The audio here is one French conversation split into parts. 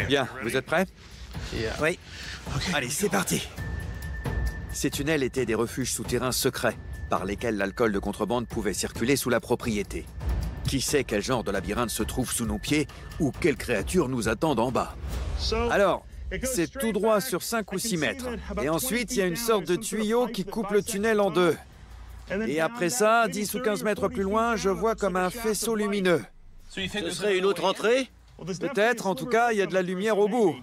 Bien, vous êtes prêts? Oui. Allez, c'est parti. Ces tunnels étaient des refuges souterrains secrets par lesquels l'alcool de contrebande pouvait circuler sous la propriété. Qui sait quel genre de labyrinthe se trouve sous nos pieds ou quelles créatures nous attendent en bas? Alors, c'est tout droit sur 5 ou 6 mètres. Et ensuite, il y a une sorte de tuyau qui coupe le tunnel en deux. Et après ça, 10 ou 15 mètres plus loin, je vois comme un faisceau lumineux. Ce serait une autre entrée? Peut-être, en tout cas, il y a de la lumière au bout.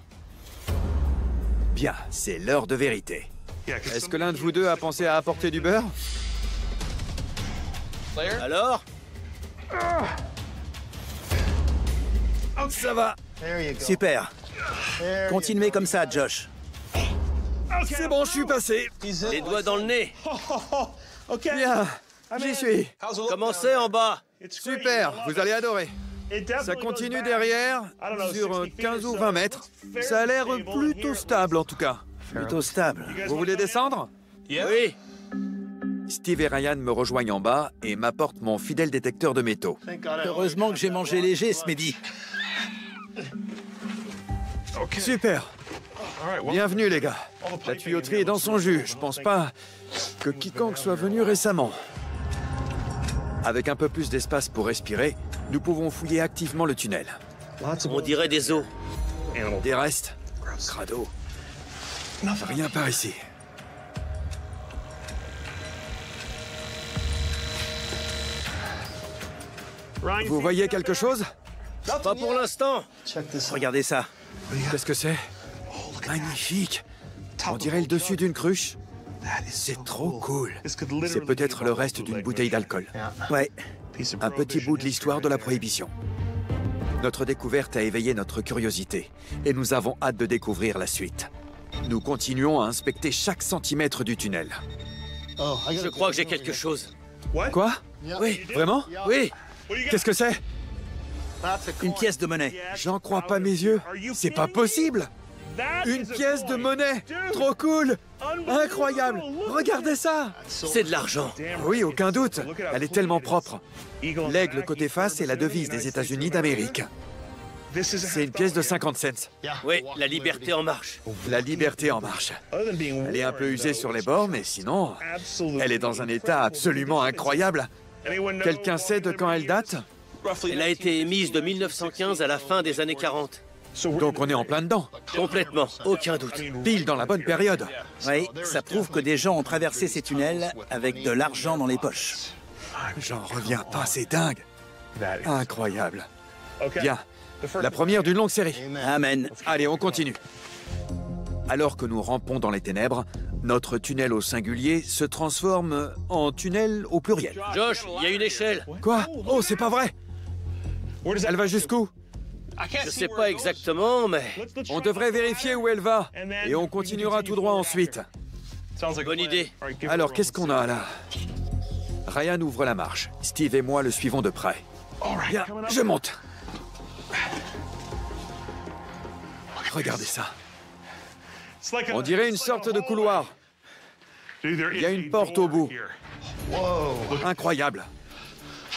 Bien, c'est l'heure de vérité. Est-ce que l'un de vous deux a pensé à apporter du beurre? Alors? Ça va. Super. Continuez comme ça, Josh. C'est bon, je suis passé. Les doigts dans le nez. Bien, j'y suis. Comment c'est en bas? Super, vous allez adorer. Ça continue derrière, sur 15 ou 20 mètres. Ça a l'air plutôt stable en tout cas. Plutôt stable. Vous voulez descendre? Oui. Steve et Ryan me rejoignent en bas et m'apportent mon fidèle détecteur de métaux. Heureusement que j'ai mangé léger ce midi. Super. Bienvenue les gars. La tuyauterie est dans son jus. Je pense pas que quiconque soit venu récemment. Avec un peu plus d'espace pour respirer, nous pouvons fouiller activement le tunnel. On dirait des os. Des restes, crado. Rien par ici. Vous voyez quelque chose? Pas pour l'instant. Regardez ça. Qu'est-ce que c'est? Magnifique. On dirait le dessus d'une cruche. C'est trop cool. C'est peut-être le reste d'une bouteille d'alcool. Ouais. Un petit bout de l'histoire de la Prohibition. Notre découverte a éveillé notre curiosité et nous avons hâte de découvrir la suite. Nous continuons à inspecter chaque centimètre du tunnel. Je crois que j'ai quelque chose. Quoi? Oui. Vraiment? Oui. Qu'est-ce que c'est? Une pièce de monnaie. J'en crois pas mes yeux. C'est pas possible! Une pièce de monnaie! Trop cool! Incroyable! Regardez ça! C'est de l'argent. Oui, aucun doute. Elle est tellement propre. L'aigle côté face est la devise des États-Unis d'Amérique. C'est une pièce de 50 cents. Oui, la liberté en marche. La liberté en marche. Elle est un peu usée sur les bords, mais sinon, elle est dans un état absolument incroyable. Quelqu'un sait de quand elle date? Elle a été émise de 1915 à la fin des années 40. Donc on est en plein dedans. Complètement, aucun doute. Pile dans la bonne période. Oui, ça prouve que des gens ont traversé ces tunnels avec de l'argent dans les poches. J'en reviens pas, c'est dingue. Incroyable. Bien, la première d'une longue série. Amen. Allez, on continue. Alors que nous rampons dans les ténèbres, notre tunnel au singulier se transforme en tunnel au pluriel. Josh, il y a une échelle. Quoi? Oh, c'est pas vrai! Elle va jusqu'où? Je sais pas exactement, mais... On devrait vérifier où elle va, et on continuera tout droit ensuite. Bonne idée. Alors, qu'est-ce qu'on a là? Ryan ouvre la marche. Steve et moi le suivons de près. Bien, je monte. Regardez ça. On dirait une sorte de couloir. Il y a une porte au bout. Incroyable.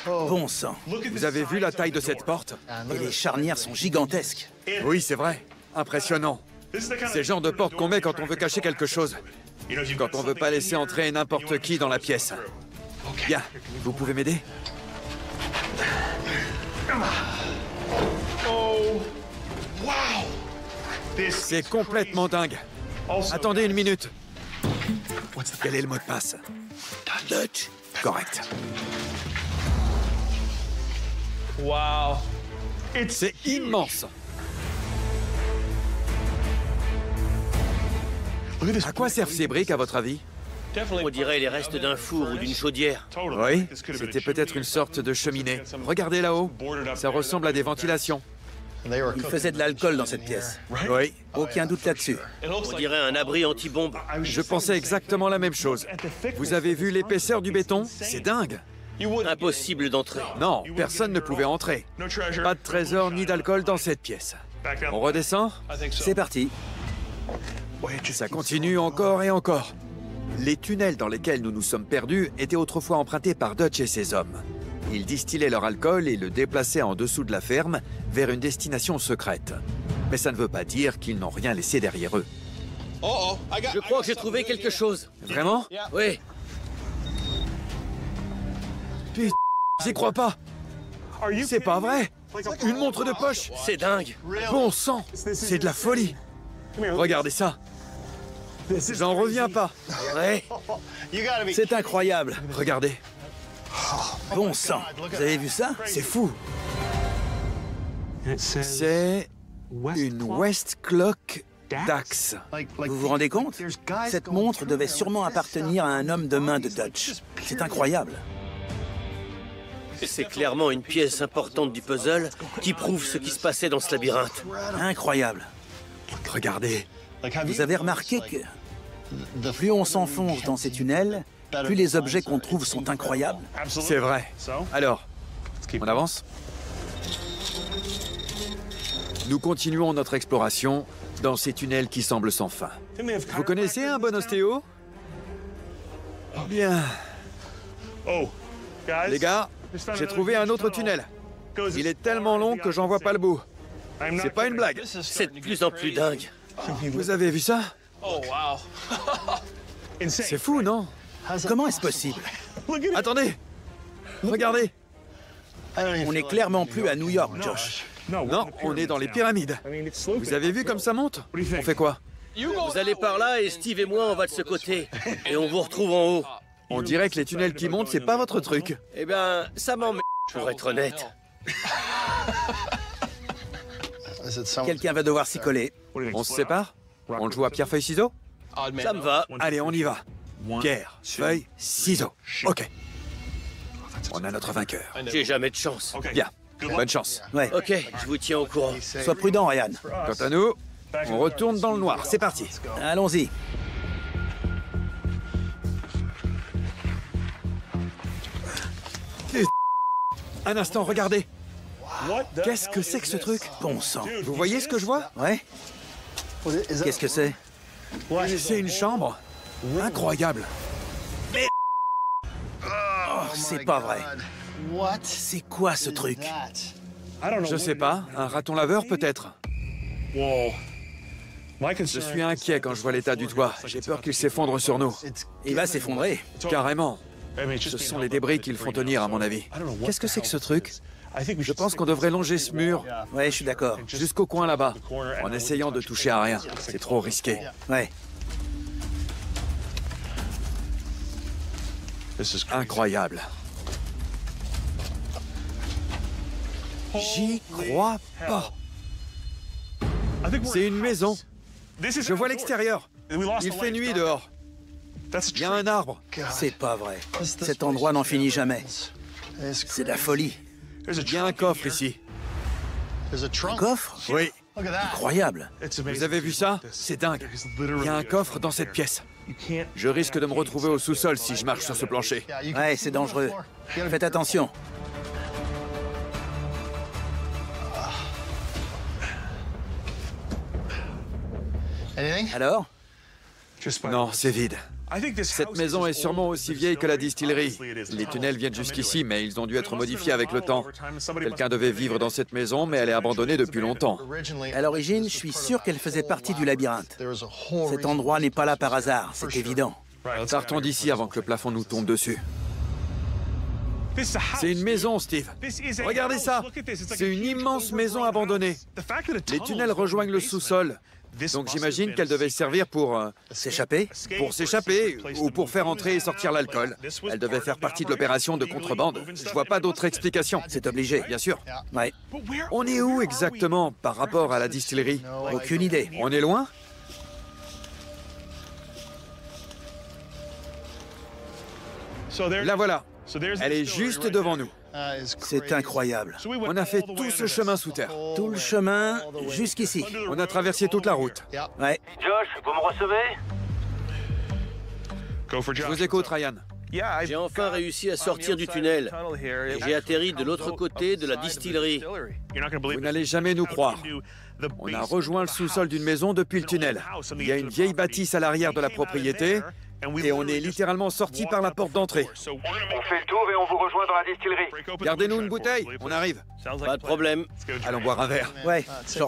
Bon sang. Vous avez vu la taille de cette porte? Et les charnières sont gigantesques. Oui, c'est vrai. Impressionnant. C'est le genre de porte qu'on met quand on veut cacher quelque chose. Quand on veut pas laisser entrer n'importe qui dans la pièce. Bien, vous pouvez m'aider? C'est complètement dingue. Attendez une minute. Quel est le mot de passe? Dutch. Correct. Wow. C'est immense. À quoi servent ces briques, à votre avis? On dirait les restes d'un four ou d'une chaudière. Oui, c'était peut-être une sorte de cheminée. Regardez là-haut. Ça ressemble à des ventilations. Il faisait de l'alcool dans cette pièce. Oui, Aucun doute là-dessus. On dirait un abri anti-bombe. je pensais exactement la même chose. Vous avez vu l'épaisseur du béton? C'est dingue. Impossible d'entrer. Non, personne ne pouvait entrer. Pas de trésor ni d'alcool dans cette pièce. On redescend? C'est parti. Ça continue encore et encore. Les tunnels dans lesquels nous nous sommes perdus étaient autrefois empruntés par Dutch et ses hommes. Ils distillaient leur alcool et le déplaçaient en dessous de la ferme vers une destination secrète. Mais ça ne veut pas dire qu'ils n'ont rien laissé derrière eux. Je crois que j'ai trouvé quelque chose. Vraiment? Oui. Putain, j'y crois pas. C'est pas vrai. Une montre de poche. C'est dingue. Bon sang, c'est de la folie. Regardez ça. J'en reviens pas. Ouais. C'est incroyable. Regardez, Bon sang. Vous avez vu ça? c'est fou. C'est une West Clock Dax. Vous vous rendez compte? Cette montre devait sûrement appartenir à un homme de main de Dutch. C'est incroyable. C'est clairement une pièce importante du puzzle qui prouve ce qui se passait dans ce labyrinthe. Incroyable. Regardez, Vous avez remarqué que plus on s'enfonce dans ces tunnels, plus les objets qu'on trouve sont incroyables? c'est vrai. Alors, on avance? Nous continuons notre exploration dans ces tunnels qui semblent sans fin. Vous connaissez un bon ostéo? Bien. Les gars, j'ai trouvé un autre tunnel. Il est tellement long que j'en vois pas le bout. C'est pas une blague. C'est de plus en plus dingue. Vous avez vu ça? Oh, wow. C'est fou, non? Comment est-ce possible? Attendez! Regardez! On n'est clairement plus à New York, Josh. Non, on est dans les pyramides. Vous avez vu comme ça monte? On fait quoi? Vous allez par là et Steve et moi, on va de ce côté. Et on vous retrouve en haut. On dirait que les tunnels qui montent, c'est pas votre truc. Eh ben, ça m'emmerde, pour être honnête. Quelqu'un va devoir s'y coller. On se sépare? On joue à pierre-feuille-ciseaux? Ça me va. Allez, on y va. Pierre, feuille, ciseaux. OK. On a notre vainqueur. J'ai jamais de chance. Bien. Bonne chance. Ouais. Ok, je vous tiens au courant. Sois prudent, Ryan. Quant à nous, on retourne dans le noir. C'est parti. Allons-y. Un instant, regardez. Qu'est-ce que c'est que ce truc? Bon sang. Vous voyez ce que je vois? Ouais? Qu'est-ce que c'est? C'est une chambre. Incroyable. Oh, c'est pas vrai. C'est quoi ce truc? Je sais pas. Un raton laveur, peut-être. Je suis inquiet quand je vois l'état du toit. J'ai peur qu'il s'effondre sur nous. Il va s'effondrer. Carrément. Ce sont les débris qui le font tenir, à mon avis. Qu'est-ce que c'est que ce truc? Je pense qu'on devrait longer ce mur Ouais, je suis d'accord. jusqu'au coin là-bas, en essayant de toucher à rien. C'est trop risqué. Ouais. Incroyable. J'y crois pas. C'est une maison. Je vois l'extérieur. Il fait nuit dehors. Il y a un arbre. C'est pas vrai. Cet endroit n'en finit jamais. C'est de la folie. Il y a un coffre ici. Un coffre? Oui. Incroyable. Vous avez vu ça? C'est dingue. Il y a un coffre dans cette pièce. Je risque de me retrouver au sous-sol si je marche sur ce plancher. Ouais, c'est dangereux. Faites attention. Alors? Non, c'est vide. Cette maison est sûrement aussi vieille que la distillerie. Les tunnels viennent jusqu'ici, mais ils ont dû être modifiés avec le temps. Quelqu'un devait vivre dans cette maison, mais elle est abandonnée depuis longtemps. À l'origine, je suis sûr qu'elle faisait partie du labyrinthe. Cet endroit n'est pas là par hasard, c'est évident. Partons d'ici avant que le plafond nous tombe dessus. C'est une maison, Steve. Regardez ça. C'est une immense maison abandonnée. Les tunnels rejoignent le sous-sol. Donc j'imagine qu'elle devait servir pour... S'échapper? pour s'échapper ou pour faire entrer et sortir l'alcool. Elle devait faire partie de l'opération de contrebande. Je vois pas d'autre explication. C'est obligé. Bien sûr. Ouais. On est où exactement par rapport à la distillerie? Aucune idée. On est loin? La voilà. Elle est juste devant nous. C'est incroyable. On a fait tout ce chemin sous terre. Tout le chemin jusqu'ici. On a traversé toute la route. Ouais. Josh, vous me recevez? Je vous écoute, Ryan. J'ai enfin réussi à sortir du tunnel. Et j'ai atterri de l'autre côté de la distillerie. Vous n'allez jamais nous croire. On a rejoint le sous-sol d'une maison depuis le tunnel. Il y a une vieille bâtisse à l'arrière de la propriété Et on est littéralement sorti par la porte d'entrée. On fait le tour et on vous rejoint dans la distillerie. Gardez-nous une bouteille, on arrive. Pas de problème. Allons boire un verre. Ouais,